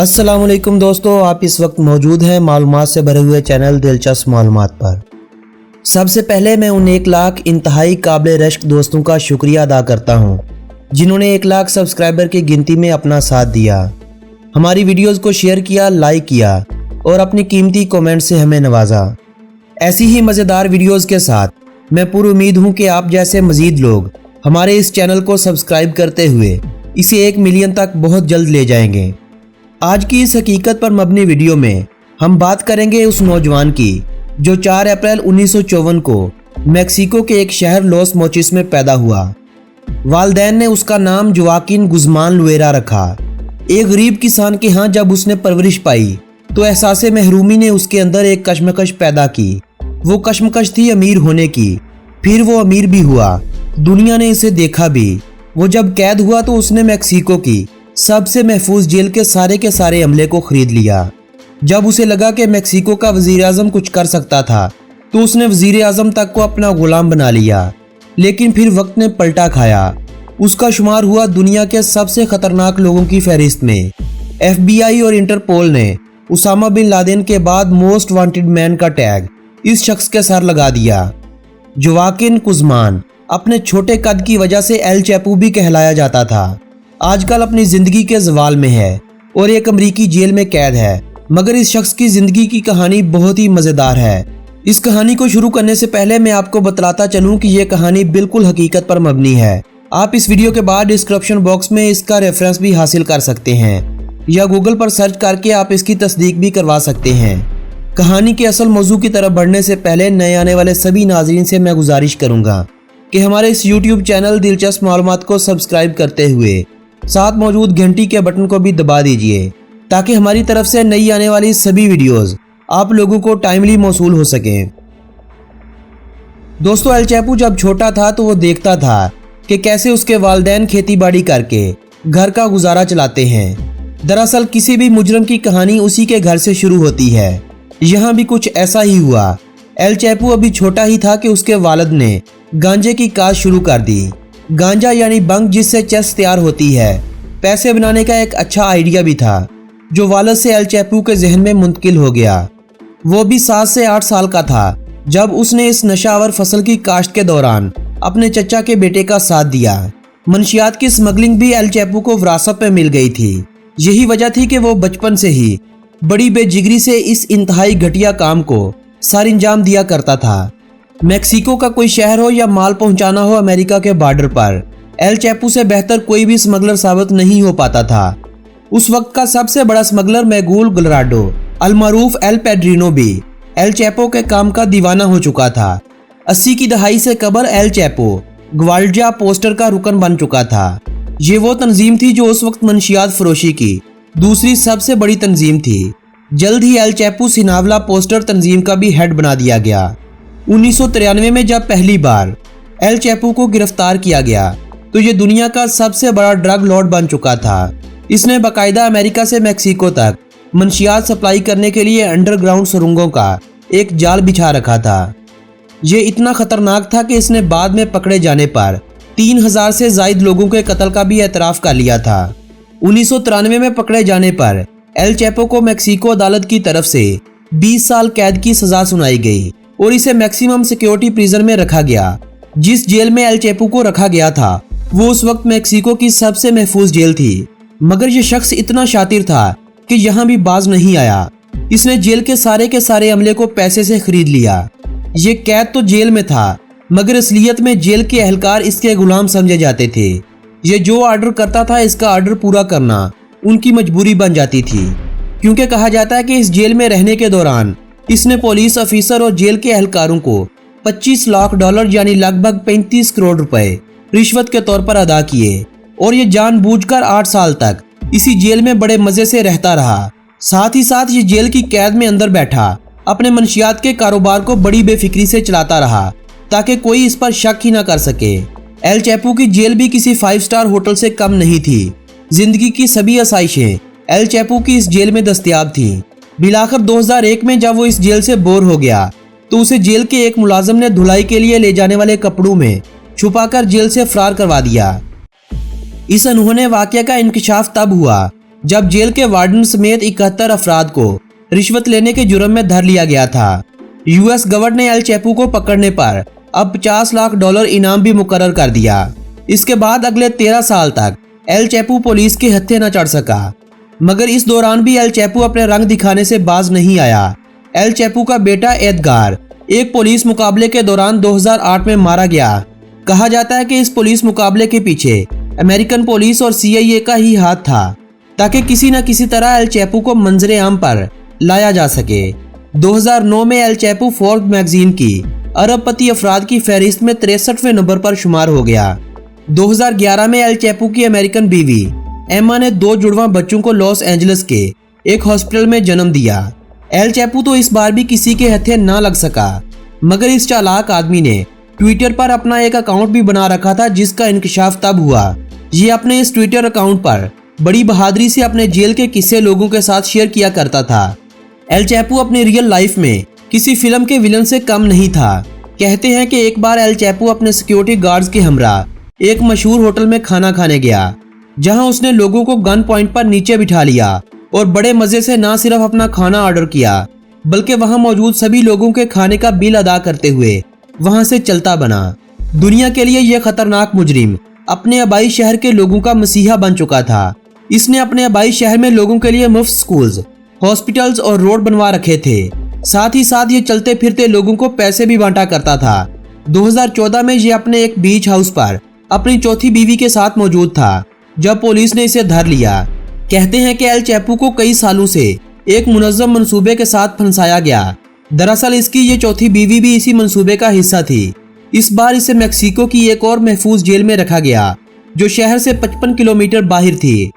अस्सलाम वालेकुम दोस्तों, आप इस वक्त मौजूद हैं मालूमात से भरे हुए चैनल दिलचस्प मालूमात पर। सबसे पहले मैं उन 1 लाख इंतहाई काबिल रश्क दोस्तों का शुक्रिया अदा करता हूं जिन्होंने 1 लाख सब्सक्राइबर की गिनती में अपना साथ दिया, हमारी वीडियोस को शेयर किया, लाइक किया और अपनी कीमती कमेंट से हमें नवाजा। ऐसी ही मज़ेदार वीडियोस के साथ मैं पूरी उम्मीद हूं कि आप जैसे मज़ीद लोग हमारे इस चैनल को सब्सक्राइब करते हुए इसे 1 मिलियन तक बहुत जल्द ले जाएंगे। आज की इस हकीकत पर मबनी वीडियो में हम बात करेंगे उस नौजवान की जो 4 अप्रैल 1954 को मैक्सिको के एक शहर लॉस मोचिस में पैदा हुआ। वालिदैन ने उसका नाम जोआकिन गुज़मान लुएरा रखा। एक गरीब किसान के यहाँ जब उसने परवरिश पाई तो एहसास महरूमी ने उसके अंदर एक कशमकश पैदा की। वो कशमकश थी अमीर होने की। फिर वो अमीर भी हुआ, दुनिया ने इसे देखा भी। वो जब कैद हुआ तो उसने मैक्सिको की सबसे महफूज जेल के सारे अमले को खरीद लिया। जब उसे लगा कि मैक्सिको का वजीर आज़म कुछ कर सकता था तो उसने वजीर आज़म तक को अपना गुलाम बना लिया। लेकिन फिर वक्त ने पलटा खाया। उसका शुमार हुआ दुनिया के सबसे खतरनाक लोगों की फहरिस्त में। FBI और इंटरपोल ने उसामा बिन लादेन के बाद मोस्ट वांटेड मैन का टैग इस शख्स के सर लगा दिया। जोआकिन गुज़मान अपने छोटे कद की वजह से एल चैपो भी कहलाया जाता था। आजकल अपनी जिंदगी के ज़वाल में है और एक अमरीकी जेल में कैद है, मगर इस शख्स की जिंदगी की कहानी बहुत ही मज़ेदार है। इस कहानी को शुरू करने से पहले मैं आपको बतलाता चलूं कि यह कहानी बिल्कुल हकीकत पर मबनी है। आप इस वीडियो के बाद डिस्क्रिप्शन बॉक्स में इसका रेफरेंस भी हासिल कर सकते हैं या गूगल पर सर्च करके आप इसकी तस्दीक भी करवा सकते हैं। कहानी के असल मौजू की तरफ बढ़ने से पहले नए आने वाले सभी नाजरीन से मैं गुजारिश करूंगा कि हमारे इस YouTube चैनल दिलचस्प मालूमात को सब्सक्राइब करते हुए साथ मौजूद घंटी के बटन को भी दबा दीजिए ताकि हमारी तरफ से नई आने वाली सभी वीडियोस आप लोगों को टाइमली मौसूल हो सकें। दोस्तों, एल चैपो जब छोटा था तो वो देखता था कि कैसे उसके वालिदैन खेती बाड़ी करके घर का गुजारा चलाते हैं। दरअसल किसी भी मुजरम की कहानी उसी के घर से शुरू होती है। यहाँ भी कुछ ऐसा ही हुआ। एल चैपो अभी छोटा ही था कि उसके वालिद ने गांजे की काश्त शुरू कर दी। गांजा यानी बंग, जिससे चरस तैयार होती है, पैसे बनाने का एक अच्छा आइडिया भी था जो वालिद से एल चैपो के जहन में मुंतकिल हो गया। वो भी 7 से 8 साल का था जब उसने इस नशावर फसल की काश्त के दौरान अपने चचा के बेटे का साथ दिया। मंशियात की स्मगलिंग भी एल चैपो को विरासत में मिल गई थी। यही वजह थी कि वो बचपन से ही बड़ी बेजिगरी से इस इंतहाई घटिया काम को सर अंजाम दिया करता था। मैक्सिको का कोई शहर हो या माल पहुंचाना हो अमेरिका के बॉर्डर पर, एल चैपो से बेहतर कोई भी स्मगलर साबित नहीं हो पाता था। उस वक्त का सबसे बड़ा स्मगलर मैगुल गलराडो अलमारूफ एल पेड्रिनो भी एल चैपो के काम का दीवाना हो चुका था। 80 की दहाई से कबल एल चैपो ग्वाल्डिया पोस्टर का रुकन बन चुका था। ये वो तंजीम थी जो उस वक्त मंशियात फरोशी की दूसरी सबसे बड़ी तंजीम थी। जल्द ही एल चैपो सिनावला पोस्टर तंजीम का भी हेड बना दिया गया। 1993 में जब पहली बार एल चैपो को गिरफ्तार किया गया तो ये दुनिया का सबसे बड़ा ड्रग लॉर्ड बन चुका था। इसने बाकायदा अमेरिका से मैक्सिको तक मंशियात सप्लाई करने के लिए अंडरग्राउंड सुरंगों का एक जाल बिछा रखा था। ये इतना खतरनाक था कि इसने बाद में पकड़े जाने पर 3000 से ज़ायद लोगों के कत्ल का भी एतराफ़ कर लिया था। 1993 में पकड़े जाने पर एल चैपो को मैक्सिको अदालत की तरफ से 20 साल कैद की सजा सुनाई गई और इसे मैक्सिमम सिक्योरिटी प्रिजन में रखा गया। जिस जेल में एल चैपो को रखा गया था वो उस वक्त मैक्सिको की सबसे महफूज जेल थी, मगर यह शख्स इतना शातिर था कि यहाँ भी बाज नहीं आया। इसने जेल के सारे अमले को पैसे से खरीद लिया। ये कैद तो जेल में था, मगर असलियत में जेल के एहलकार इसके गुलाम समझे जाते थे। ये जो ऑर्डर करता था इसका ऑर्डर पूरा करना उनकी मजबूरी बन जाती थी, क्योंकि कहा जाता है कि इस जेल में रहने के दौरान इसने पुलिस ऑफिसर और जेल के एहलकारों को $25 लाख यानी लगभग 35 करोड़ रुपए रिश्वत के तौर पर अदा किए और ये जानबूझकर 8 साल तक इसी जेल में बड़े मजे से रहता रहा। साथ ही साथ ये जेल की कैद में अंदर बैठा अपने मंशियात के कारोबार को बड़ी बेफिक्री से चलाता रहा ताकि कोई इस पर शक ही ना कर सके। एल चैपो की जेल भी किसी 5 स्टार होटल से कम नहीं थी। जिंदगी की सभी आसाइशें एल चैपो की इस जेल में दस्तयाब थी। बिलाखिर 2001 में जब वो इस जेल से बोर हो गया तो उसे जेल के एक मुलाजिम ने धुलाई के लिए ले जाने वाले कपड़ों में छुपाकर जेल से फरार करवा दिया। इस अनहोने वाकये का इंकशाफ तब हुआ जब जेल के वार्डन समेत 71 अफराद को रिश्वत लेने के जुर्म में धर लिया गया था। यूएस गवर्नर ने एल चैपो को पकड़ने पर अब $50 लाख इनाम भी मुकर्रर कर दिया। इसके बाद अगले 13 साल तक एल चैपो पुलिस के हत्थे न चढ़ सका, मगर इस दौरान भी एल चैपो अपने रंग दिखाने से बाज नहीं आया। एल चैपो का बेटा एडगार एक पुलिस मुकाबले के दौरान 2008 में मारा गया। कहा जाता है कि इस पुलिस मुकाबले के पीछे अमेरिकन पुलिस और CIA का ही हाथ था, ताकि किसी न किसी तरह एल चैपो को मंजरे आम पर लाया जा सके। 2009 में एल चैपो फोर्ब्स मैगजीन की अरबपति अफराद की फहरिस्त में 63वें नंबर पर शुमार हो गया। 2011 में एल चैपो की अमेरिकन बीवी एम्मा ने 2 जुड़वा बच्चों को लॉस एंजलिस के एक हॉस्पिटल में जन्म दिया। एल चैपो तो इस बार भी किसी के हत्थे ना लग सका, मगर इस चालाक आदमी ने ट्विटर पर अपना एक अकाउंट भी बना रखा था, जिसका इंकशाफ तब हुआ। ये अपने इस ट्विटर अकाउंट पर बड़ी बहादुरी से अपने जेल के किस्से लोगों के साथ शेयर किया करता था। एल चैपो अपनी रियल लाइफ में किसी फिल्म के विलन से कम नहीं था। कहते हैं कि एक बार एल चैपो अपने सिक्योरिटी गार्ड्स के हमरा एक मशहूर होटल में खाना खाने गया, जहां उसने लोगों को गन पॉइंट पर नीचे बिठा लिया और बड़े मजे से ना सिर्फ अपना खाना ऑर्डर किया, बल्कि वहां मौजूद सभी लोगों के खाने का बिल अदा करते हुए वहां से चलता बना। दुनिया के लिए यह खतरनाक मुजरिम अपने आबाई शहर के लोगों का मसीहा बन चुका था। इसने अपने आबाई शहर में लोगों के लिए मुफ्त स्कूल्स, हॉस्पिटल्स और रोड बनवा रखे थे। साथ ही साथ ये चलते फिरते लोगों को पैसे भी बांटा करता था। 2014 में ये अपने एक बीच हाउस पर अपनी चौथी बीवी के साथ मौजूद था, जब पुलिस ने इसे धर लिया। कहते हैं कि एल चैपो को कई सालों से एक मुनज़्ज़म मंसूबे के साथ फंसाया गया। दरअसल इसकी ये चौथी बीवी भी इसी मंसूबे का हिस्सा थी। इस बार इसे मेक्सिको की एक और महफूज जेल में रखा गया, जो शहर से 55 किलोमीटर बाहर थी।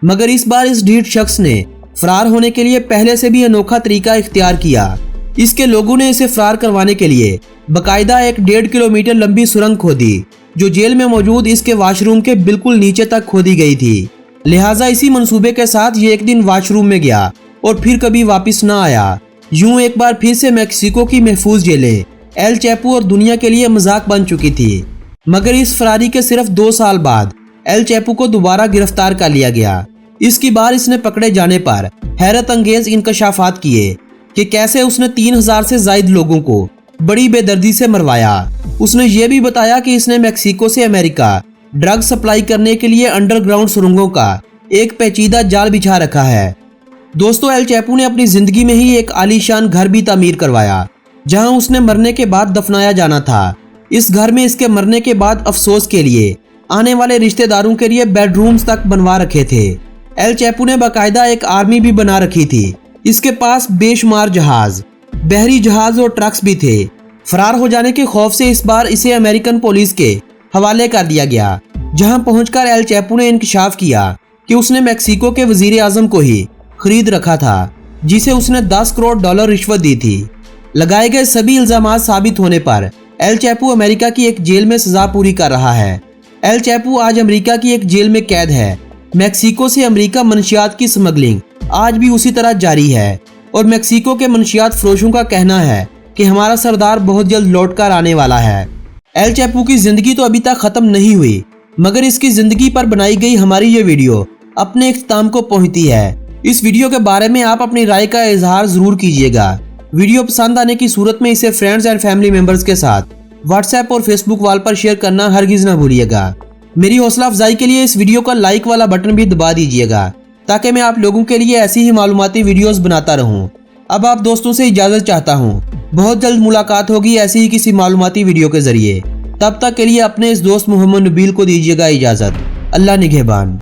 मगर इस बार इस ढीठ शख्स ने फरार होने के लिए पहले से भी अनोखा तरीका इख्तियार किया। इसके लोगों ने इसे फरार करवाने के लिए बाकायदा एक 1.5 किलोमीटर लंबी सुरंग खोदी, जो जेल में मौजूद इसके वाशरूम के बिल्कुल नीचे तक खोदी गई थी। लिहाजा इसी मंसूबे के साथ ये एक दिन वाशरूम में गया और फिर कभी वापस न आया। यूं एक बार फिर से मेक्सिको की महफूज जेलें एल चैपो और दुनिया के लिए मजाक बन चुकी थी। मगर इस फरारी के सिर्फ 2 साल बाद एल चैपो को दोबारा गिरफ्तार कर लिया गया। इसकी बार इसने पकड़े जाने पर हैरत अंगेज इंकशाफात किए कि कैसे उसने 3000 से ज्यादा लोगों को बड़ी बेदर्दी से मरवाया। उसने ये भी बताया कि इसने मेक्सिको से अमेरिका ड्रग सप्लाई करने के लिए अंडरग्राउंड सुरंगों का एक पेचीदा जाल बिछा रखा है। दोस्तों, एल चैपो ने अपनी जिंदगी में ही एक आलीशान घर भी तामीर करवाया, जहां उसने मरने के बाद दफनाया जाना था। इस घर में इसके मरने के बाद अफसोस के लिए आने वाले रिश्तेदारों के लिए बेडरूम्स तक बनवा रखे थे। एल चैपो ने बाकायदा एक आर्मी भी बना रखी थी। इसके पास बेशुमार जहाज, बहरी जहाज और ट्रक्स भी थे। फरार हो जाने के खौफ से इस बार इसे अमेरिकन पुलिस के हवाले कर दिया गया, जहां पहुंचकर एल चैपो ने इंकशाफ किया कि उसने मेक्सिको के वजीर आजम को ही खरीद रखा था, जिसे उसने $10 करोड़ रिश्वत दी थी। लगाए गए सभी इल्जामात साबित होने पर एल चैपो अमेरिका की एक जेल में सजा पूरी कर रहा है। एल चैपो आज अमेरिका की एक जेल में कैद है। मेक्सिको से अमेरिका मनशियात की स्मगलिंग आज भी उसी तरह जारी है और मेक्सिको के मनशियात फरोशों का कहना है कि हमारा सरदार बहुत जल्द लौट कर आने वाला है। एल चैपो की जिंदगी तो अभी तक खत्म नहीं हुई, मगर इसकी जिंदगी पर बनाई गई हमारी ये वीडियो अपने इख्तिताम को पहुंचती है। इस वीडियो के बारे में आप अपनी राय का इजहार जरूर कीजिएगा। वीडियो पसंद आने की सूरत में इसे फ्रेंड्स एंड फैमिली मेंबर्स के साथ व्हाट्सएप और फेसबुक वॉल पर शेयर करना हरगिज न भूलिएगा। मेरी हौसला अफजाई के लिए इस वीडियो का लाइक वाला बटन भी दबा दीजिएगा, ताकि मैं आप लोगों के लिए ऐसी ही मालूमाती वीडियोस बनाता रहूं। अब आप दोस्तों से इजाजत चाहता हूं। बहुत जल्द मुलाकात होगी ऐसी ही किसी मालूमाती वीडियो के जरिए। तब तक के लिए अपने इस दोस्त मोहम्मद नबील को दीजिएगा इजाजत। अल्लाह निगहबान।